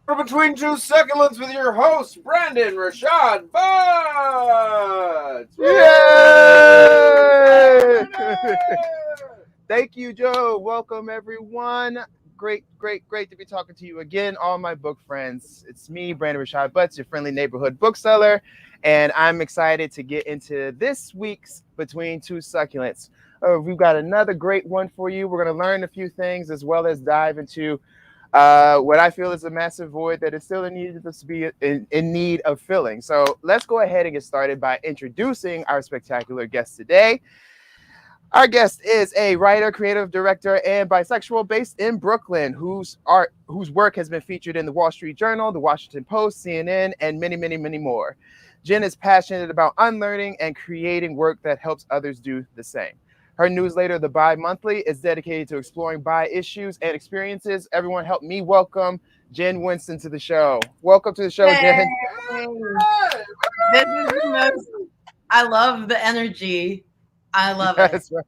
We're between Two Succulents with your host, Brandon Rashad Butts. Yay! Thank you, Joe. Welcome, everyone. Great to be talking to you again, all my book friends. It's me, Brandon Rashad Butts, your friendly neighborhood bookseller, and I'm excited to get into this week's Between Two Succulents. We've got another great one for you. We're going to learn a few things as well as dive into what I feel is a massive void that is still in need of filling. So let's go ahead and get started by introducing our spectacular guest today. Our guest is a writer, creative director, and bisexual based in Brooklyn, whose work has been featured in the Wall Street Journal, the Washington Post, CNN, and many, many, many more. Jen is passionate about unlearning and creating work that helps others do the same. Her newsletter, The Bi Monthly, is dedicated to exploring bi issues and experiences. Everyone help me welcome Jen Winston to the show. Welcome to the show, Jen. This is the most, I love the energy. I love it. Right.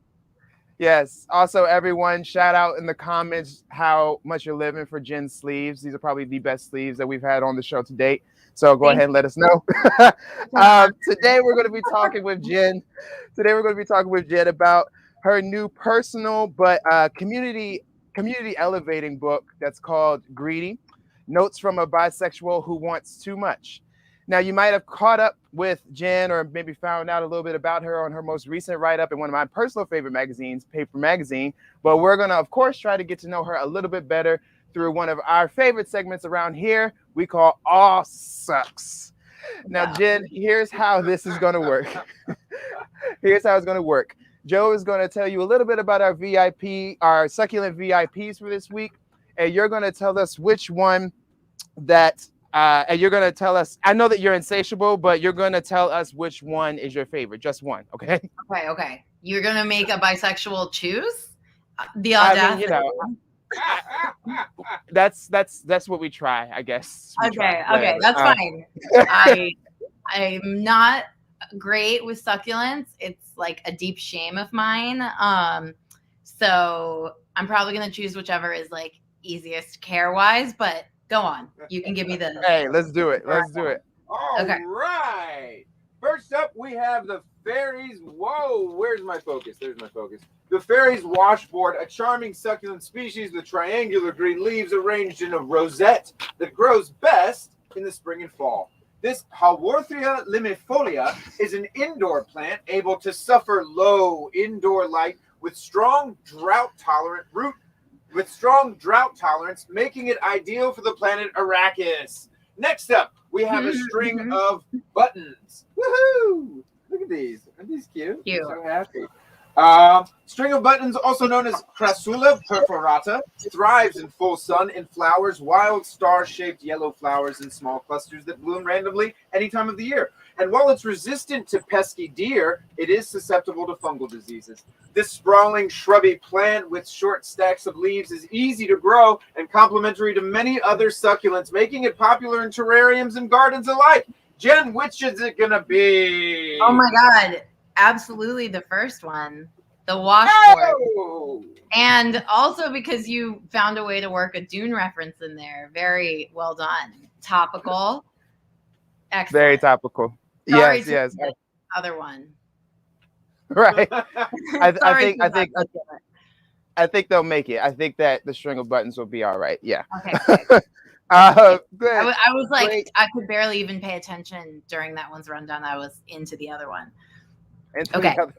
Yes. Also, everyone, shout out in the comments how much you're living for Jen's sleeves. These are probably the best sleeves that we've had on the show to date. So go ahead and let us know. Today we're going to be talking with Jen. About her new personal but community elevating book that's called Greedy: Notes from a Bisexual Who Wants Too Much. Now, you might have caught up with Jen or maybe found out a little bit about her on her most recent write-up in one of my personal favorite magazines, Paper Magazine. But we're going to, of course, try to get to know her a little bit better through one of our favorite segments around here we call All Sucks. Now, Jen, here's how this is going to work. Here's how it's going to work. Joe is going to tell you a little bit about our succulent VIPs for this week. And you're going to tell us which one that... and you're going to tell us, I know that you're insatiable, but you're going to tell us which one is your favorite. Just one, okay? Okay. You're going to make a bisexual choose? The audacity. I mean, that's what we try, I guess. Okay, that's fine. I'm not great with succulents. It's like a deep shame of mine. So I'm probably going to choose whichever is like easiest care-wise, but go on. You can give me the... Hey, let's do it. All right. First up, we have the Fairies... Whoa, where's my focus? There's my focus. The Fairies Washboard, a charming succulent species with triangular green leaves arranged in a rosette that grows best in the spring and fall. This Haworthia limifolia is an indoor plant able to suffer low indoor light with strong drought tolerance, making it ideal for the planet Arrakis. Next up, we have a string of buttons. Woohoo! Look at these. Aren't these cute? Cute. I'm so happy. String of buttons, also known as Crassula perforata, thrives in full sun and flowers wild star-shaped yellow flowers in small clusters that bloom randomly any time of the year. And while it's resistant to pesky deer, it is susceptible to fungal diseases. This sprawling shrubby plant with short stacks of leaves is easy to grow and complementary to many other succulents, making it popular in terrariums and gardens alike. Jen, which is it going to be? Oh my God. Absolutely the first one. The washboard. Oh! And also because you found a way to work a Dune reference in there. Very well done. Topical. Excellent. Very topical. Sorry Yes. The other one. Right. I think they'll make it. I think that the string of buttons will be all right. Yeah. Okay. Good. I was like, Great. I could barely even pay attention during that one's rundown. I was into the other one. Okay. And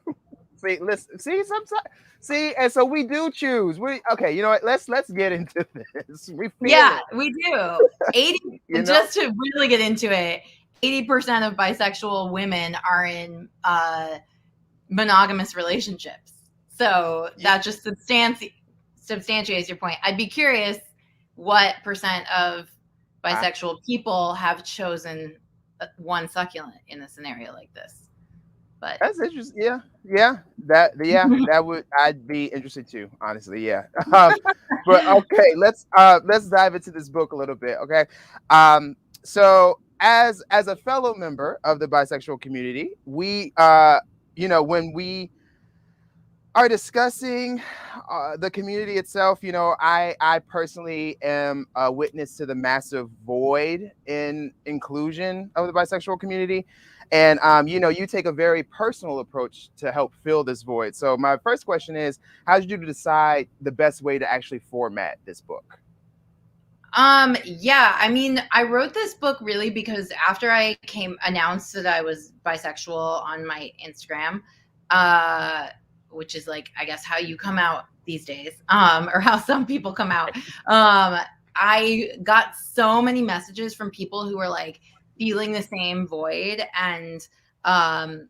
so we do choose. Okay, you know what? Let's get into this. We do. 80 just to really get into it. 80% of bisexual women are in monogamous relationships. So that just substantiates your point. I'd be curious what percent of bisexual people have chosen one succulent in a scenario like this. But that's interesting. Yeah. That would, I'd be interested too, honestly. Yeah. But okay, let's dive into this book a little bit. Okay. So as a fellow member of the bisexual community, we when we are discussing the community itself. You know, I personally am a witness to the massive void in inclusion of the bisexual community. And, you know, you take a very personal approach to help fill this void. So my first question is, how did you decide the best way to actually format this book? Yeah, I mean, I wrote this book really because after I announced that I was bisexual on my Instagram, which is like, I guess how you come out these days, or how some people come out. I got so many messages from people who were like feeling the same void and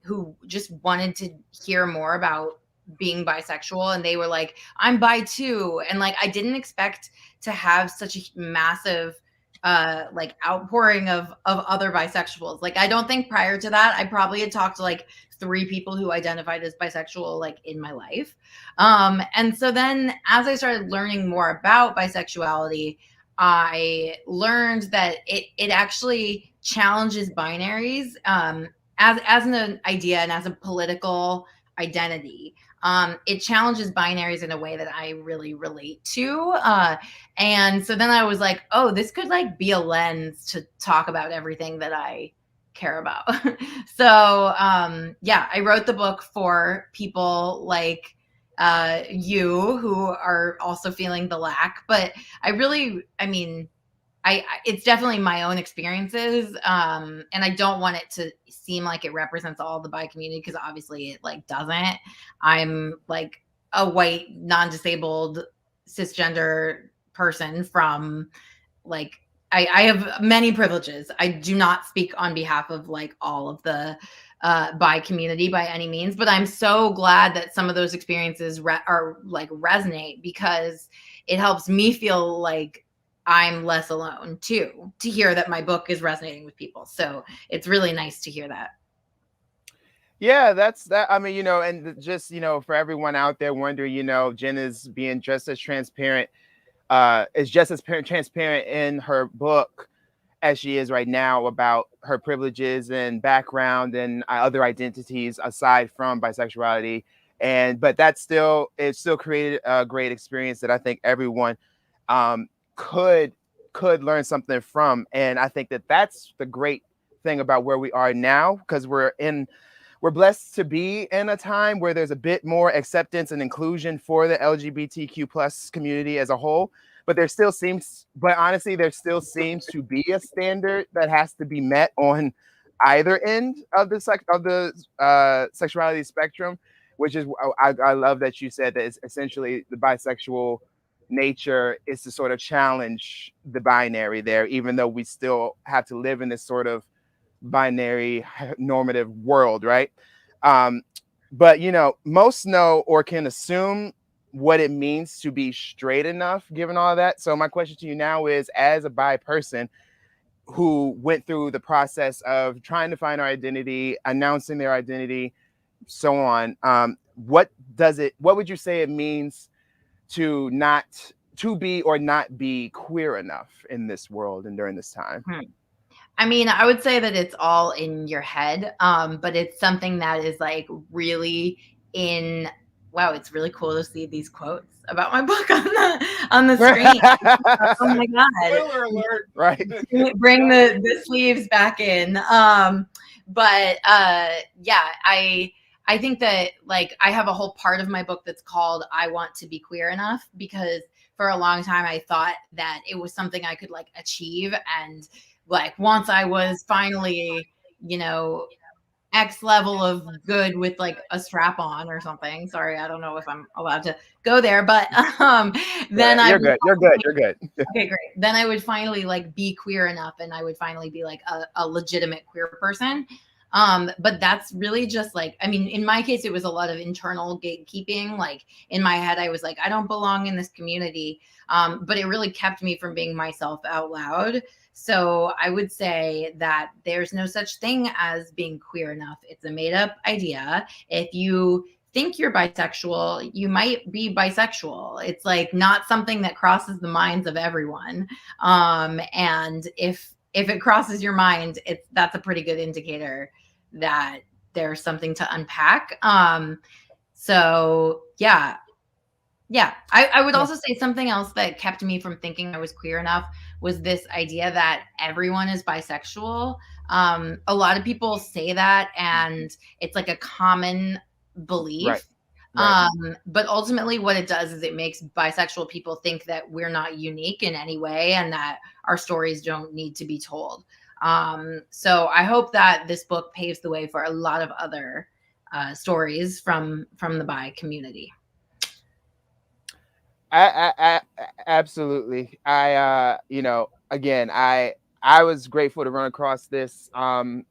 who just wanted to hear more about being bisexual, and they were like, I'm bi too. And like, I didn't expect to have such a massive like outpouring of other bisexuals. Like, I don't think prior to that I probably had talked to like 3 people who identified as bisexual like in my life. And so then as I started learning more about bisexuality, I learned that it actually challenges binaries as an idea and as a political identity. It challenges binaries in a way that I really relate to. And so then I was like, oh, this could like be a lens to talk about everything that I care about. So yeah, I wrote the book for people like you who are also feeling the lack, but I mean, it's definitely my own experiences, and I don't want it to seem like it represents all the bi community, because obviously it like doesn't. I'm like a white, non-disabled, cisgender person from like I have many privileges. I do not speak on behalf of like all of the bi community by any means, but I'm so glad that some of those experiences are like resonate, because it helps me feel like I'm less alone too, to hear that my book is resonating with people. So it's really nice to hear that. Yeah, that's that. I mean, you know, and just, you know, for everyone out there wondering, you know, Jen is being just as transparent, is just as transparent in her book as she is right now about her privileges and background and other identities aside from bisexuality. And but that's still, it still created a great experience that I think everyone um, could learn something from. And I think that that's the great thing about where we are now, because we're blessed to be in a time where there's a bit more acceptance and inclusion for the LGBTQ plus community as a whole. But honestly, there still seems to be a standard that has to be met on either end of the sexuality spectrum, which is, I love that you said that it's essentially the bisexual nature is to sort of challenge the binary there, even though we still have to live in this sort of binary normative world, right? Um, but you know, most know or can assume what it means to be straight enough, given all that. So my question to you now is, as a bi person who went through the process of trying to find our identity, announcing their identity, so on, what would you say it means to be or not be queer enough in this world and during this time? I mean, I would say that it's all in your head, but it's something that is like really in. Wow, it's really cool to see these quotes about my book on the screen. Oh my god! Spoiler alert! Right. Bring the sleeves back in. But yeah, I think that like I have a whole part of my book that's called "I Want to Be Queer Enough," because for a long time I thought that it was something I could like achieve, and like once I was finally, you know, X level of good with like a strap on or something. Sorry, I don't know if I'm allowed to go there, but then You're good. You're good. Okay, great. Then I would finally like be queer enough, and I would finally be like a legitimate queer person. But that's really just like, I mean, in my case, it was a lot of internal gatekeeping. Like in my head, I was like, I don't belong in this community. But it really kept me from being myself out loud. So I would say that there's no such thing as being queer enough. It's a made up idea. If you think you're bisexual, you might be bisexual. It's like not something that crosses the minds of everyone. And if it crosses your mind, that's a pretty good indicator that there's something to unpack. So yeah. I would also say something else that kept me from thinking I was queer enough was this idea that everyone is bisexual. A lot of people say that, and it's like a common belief. Right. But ultimately, what it does is it makes bisexual people think that we're not unique in any way, and that our stories don't need to be told. So I hope that this book paves the way for a lot of other stories from the bi community. I absolutely. Again, I was grateful to run across this, and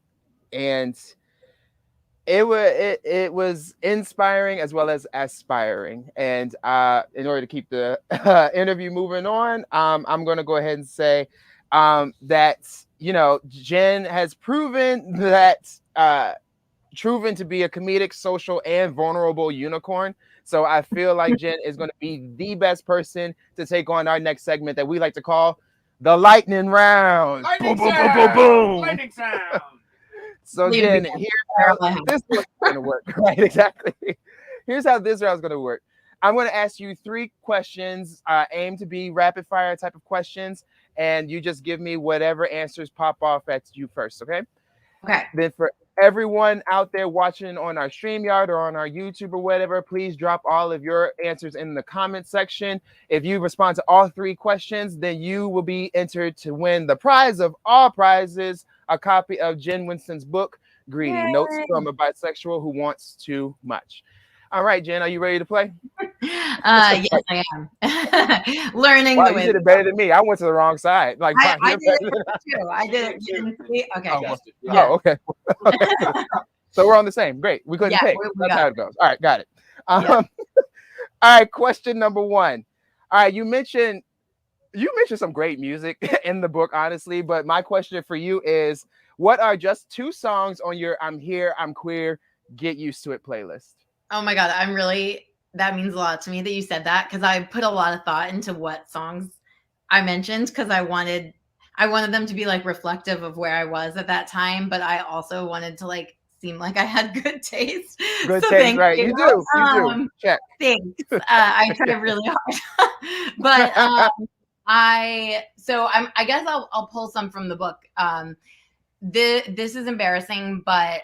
it was inspiring as well as aspiring. And in order to keep the interview moving on, I'm going to go ahead and say that Jen has proven to be a comedic, social, and vulnerable unicorn. So I feel like Jen is going to be the best person to take on our next segment that we like to call the lightning round. Lightning Boom, boom, sound! boom, boom, boom. Lightning sound! So Jen, here's how this one's going to work. Right, exactly. Here's how this round's going to work. I'm going to ask you 3 questions, aim to be rapid fire type of questions, and you just give me whatever answers pop off at you first, okay? Okay. Then for everyone out there watching on our StreamYard or on our YouTube or whatever, please drop all of your answers in the comment section. If you respond to all 3 questions, then you will be entered to win the prize of all prizes, a copy of Jen Winston's book, Greedy, Yay. Notes from a Bisexual Who Wants Too Much. All right, Jen, are you ready to play? Yes, I am. Learning Wow, the way. you did it better than me. I went to the wrong side. Like, I did it too. I did it. You didn't see? Okay. Oh, okay. So we're on the same. Great. We couldn't pick. That's how it goes. All right, got it. All right, question number 1. All right, you mentioned some great music in the book, honestly, but my question for you is, what are just 2 songs on your I'm Here, I'm Queer, Get Used to It playlist? Oh my God, that means a lot to me that you said that, because I put a lot of thought into what songs I mentioned, because I wanted them to be like reflective of where I was at that time, but I also wanted to like seem like I had good taste. Good taste, right? You do. Check. Thanks. I try really hard. But I guess I'll pull some from the book. This is embarrassing, but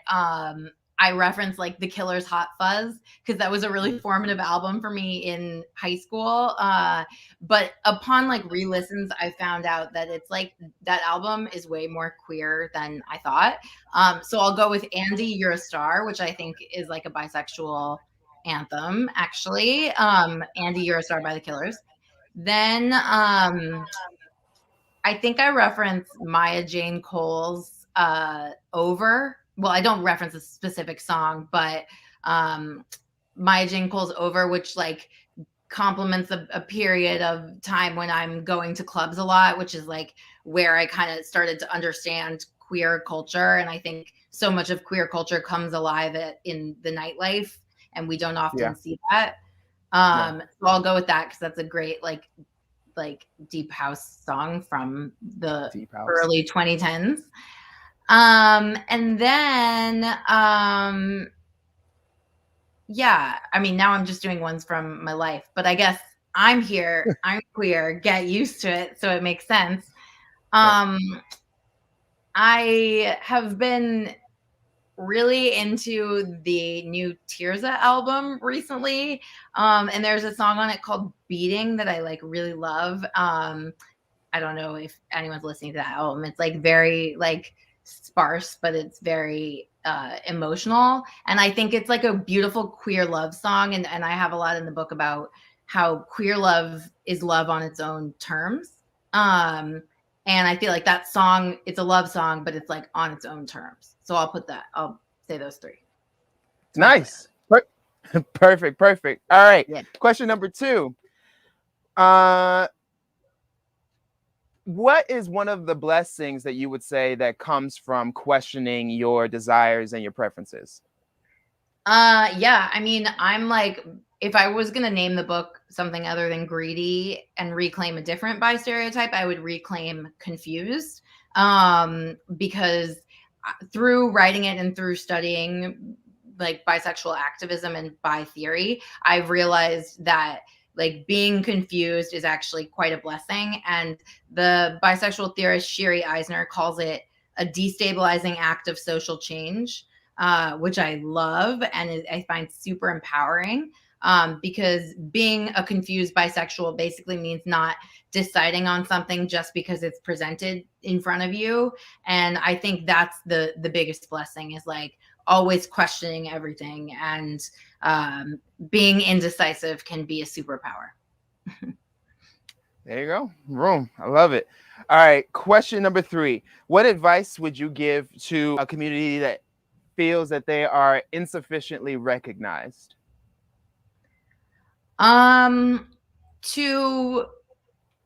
I reference like The Killer's Hot Fuzz, because that was a really formative album for me in high school. But upon like re-listens, I found out that it's like that album is way more queer than I thought. So I'll go with Andy, You're a Star, which I think is like a bisexual anthem, actually. Andy, You're a Star by The Killers. Then I think I reference Maya Jane Cole's Over. Well, I don't reference a specific song, but Maya Jane Cole's Over, which like complements a period of time when I'm going to clubs a lot, which is like where I kind of started to understand queer culture. And I think so much of queer culture comes alive in the nightlife, and we don't often see that. So I'll go with that, because that's a great like deep house song from the early 2010s. And then I mean, now I'm just doing ones from my life, but I guess I'm Here, I'm Queer, Get Used to It, so it makes sense. I have been really into the new Tirza album recently, and there's a song on it called Beating that I like really love. I don't know if anyone's listening to that album. It's like very like sparse, but it's very emotional, and I think it's like a beautiful queer love song, and I have a lot in the book about how queer love is love on its own terms, and I feel like that song, it's a love song, but it's like on its own terms. So I'll say those 3. Nice. Perfect. All right. Question number 2. What is one of the blessings that you would say that comes from questioning your desires and your preferences? I mean, I'm like, if I was going to name the book something other than Greedy and reclaim a different bi stereotype, I would reclaim Confused. Because through writing it and through studying like bisexual activism and bi theory, I've realized that like being confused is actually quite a blessing. And the bisexual theorist Shiri Eisner calls it a destabilizing act of social change, which I love and I find super empowering. Because being a confused bisexual basically means not deciding on something just because it's presented in front of you. And I think that's the biggest blessing, is like always questioning everything, and being indecisive can be a superpower. There you go. Room. I love it. All right. Question number 3. What advice would you give to a community that feels that they are insufficiently recognized? To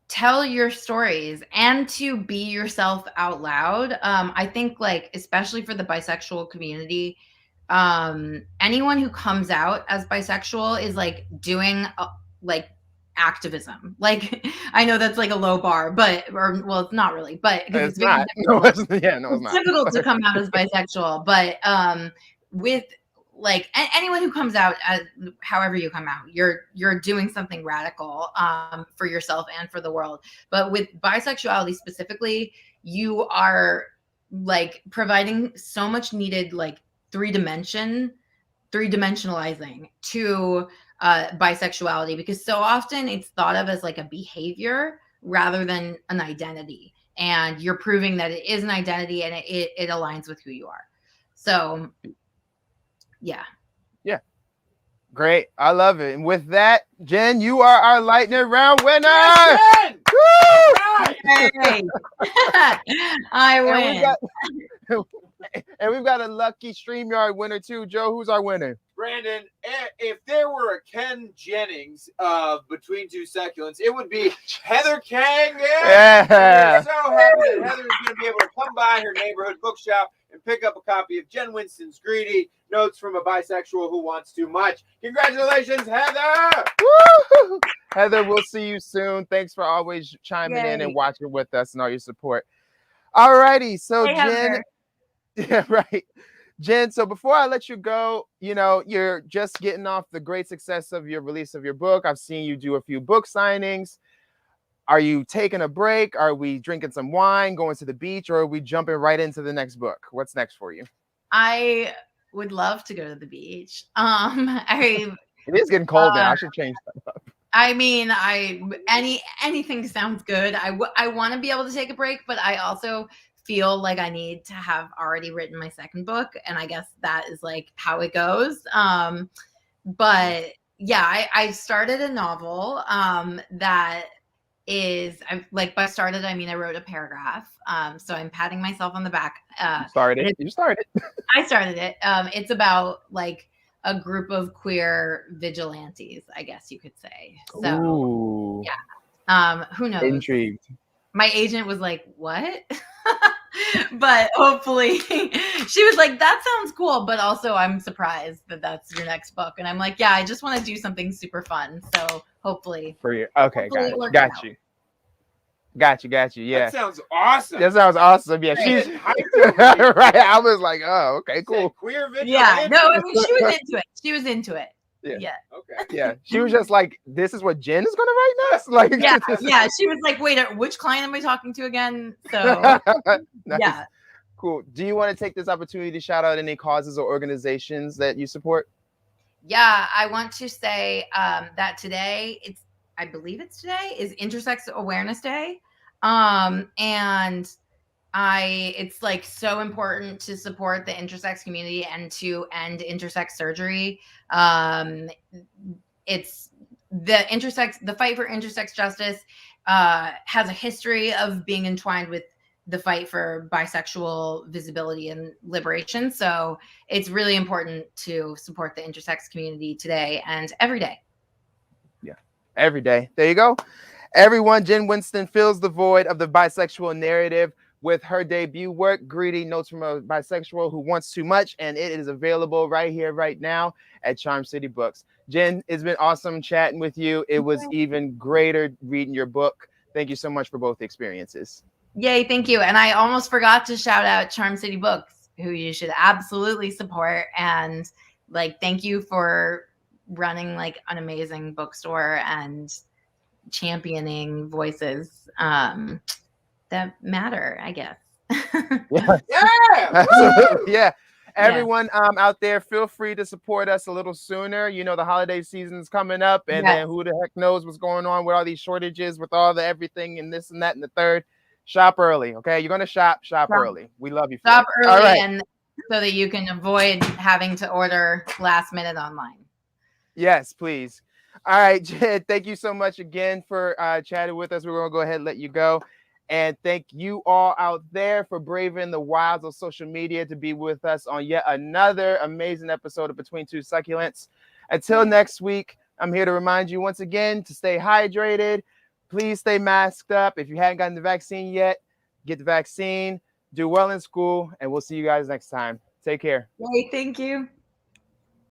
tell your stories and to be yourself out loud. I think like, especially for the bisexual community, anyone who comes out as bisexual is like doing like activism. Like, I know that's like a low bar, well, it's not really, but because It's not. No, it's not. It's difficult to come out as bisexual, but with like anyone who comes out as however you come out, you're doing something radical for yourself and for the world. But with bisexuality specifically, you are like providing so much needed like three-dimensionalizing to bisexuality, because so often it's thought of as like a behavior rather than an identity. And you're proving that it is an identity, and it aligns with who you are. So yeah. Great. I love it. And with that, Jen, you are our lightning round winner. Yes, Jen! Woo! Hey. I win. And we've got a lucky StreamYard winner too. Joe, who's our winner? Brandon, if there were a Ken Jennings between Two Succulents, it would be Heather Kang. Yeah. We're so happy that Heather is going to be able to come by her neighborhood bookshop and pick up a copy of Jen Winston's Greedy, Notes from a Bisexual Who Wants Too Much. Congratulations, Heather! Woo! Heather, we'll see you soon. Thanks for always chiming in and watching with us and all your support. All righty. So, Hey, Jen. Heather. Yeah, right. Jen, so before I let you go, you know, you're just getting off the great success of your release of your book. I've seen you do a few book signings. Are you taking a break? Are we drinking some wine, going to the beach, or are we jumping right into the next book? What's next for you? I would love to go to the beach. It is getting cold now. I should change that up. I mean, anything sounds good. I want to be able to take a break, but I also feel like I need to have already written my second book, and I guess that is like how it goes. But yeah, I started a novel that is, by started, I mean I wrote a paragraph. So I'm patting myself on the back. You started. I started it. It's about like a group of queer vigilantes, I guess you could say. So ooh. Yeah. Who knows? Intrigued. My agent was like, what? But hopefully she was like, that sounds cool, but also I'm surprised that that's your next book. And I'm like, yeah, I just want to do something super fun. So hopefully for you. Okay, got you. Yeah, that sounds awesome. Yeah, she's right. I was like, oh, okay, cool. Queer vigilante. Yeah, no, I mean, she was into it. Yeah. Okay. Yeah. She was just like, this is what Jen is gonna write next. Like, yeah. She was like, wait, which client am I talking to again? So nice. Yeah. Cool. Do you want to take this opportunity to shout out any causes or organizations that you support? Yeah, I want to say that today I believe it's today is Intersex Awareness Day. And it's like so important to support the intersex community and to end intersex surgery. It's the fight for intersex justice has a history of being entwined with the fight for bisexual visibility and liberation. So it's really important to support the intersex community today and every day. Yeah, every day. There you go. Everyone, Jen Winston fills the void of the bisexual narrative with her debut work, Greedy, Notes from a Bisexual Who Wants Too Much, and it is available right here, right now at Charm City Books. Jen, it's been awesome chatting with you. It was even greater reading your book. Thank you so much for both experiences. Yay, thank you. And I almost forgot to shout out Charm City Books, who you should absolutely support. And like, thank you for running like an amazing bookstore and championing voices that matter, I guess. Yeah. Absolutely. Yeah. Everyone out there, feel free to support us a little sooner. You know, the holiday season's coming up, and then who the heck knows what's going on with all these shortages, with all the everything and this and that and the third. Shop early, okay? You're gonna shop early. We love you for Shop it. early, All right. and so that you can avoid having to order last minute online. Yes, please. All right, Jen, thank you so much again for chatting with us. We're gonna go ahead and let you go. And thank you all out there for braving the wilds of social media to be with us on yet another amazing episode of Between Two Succulents. Until next week, I'm here to remind you once again to stay hydrated. Please stay masked up. If you haven't gotten the vaccine yet, get the vaccine. Do well in school, and we'll see you guys next time. Take care. Yay, thank you.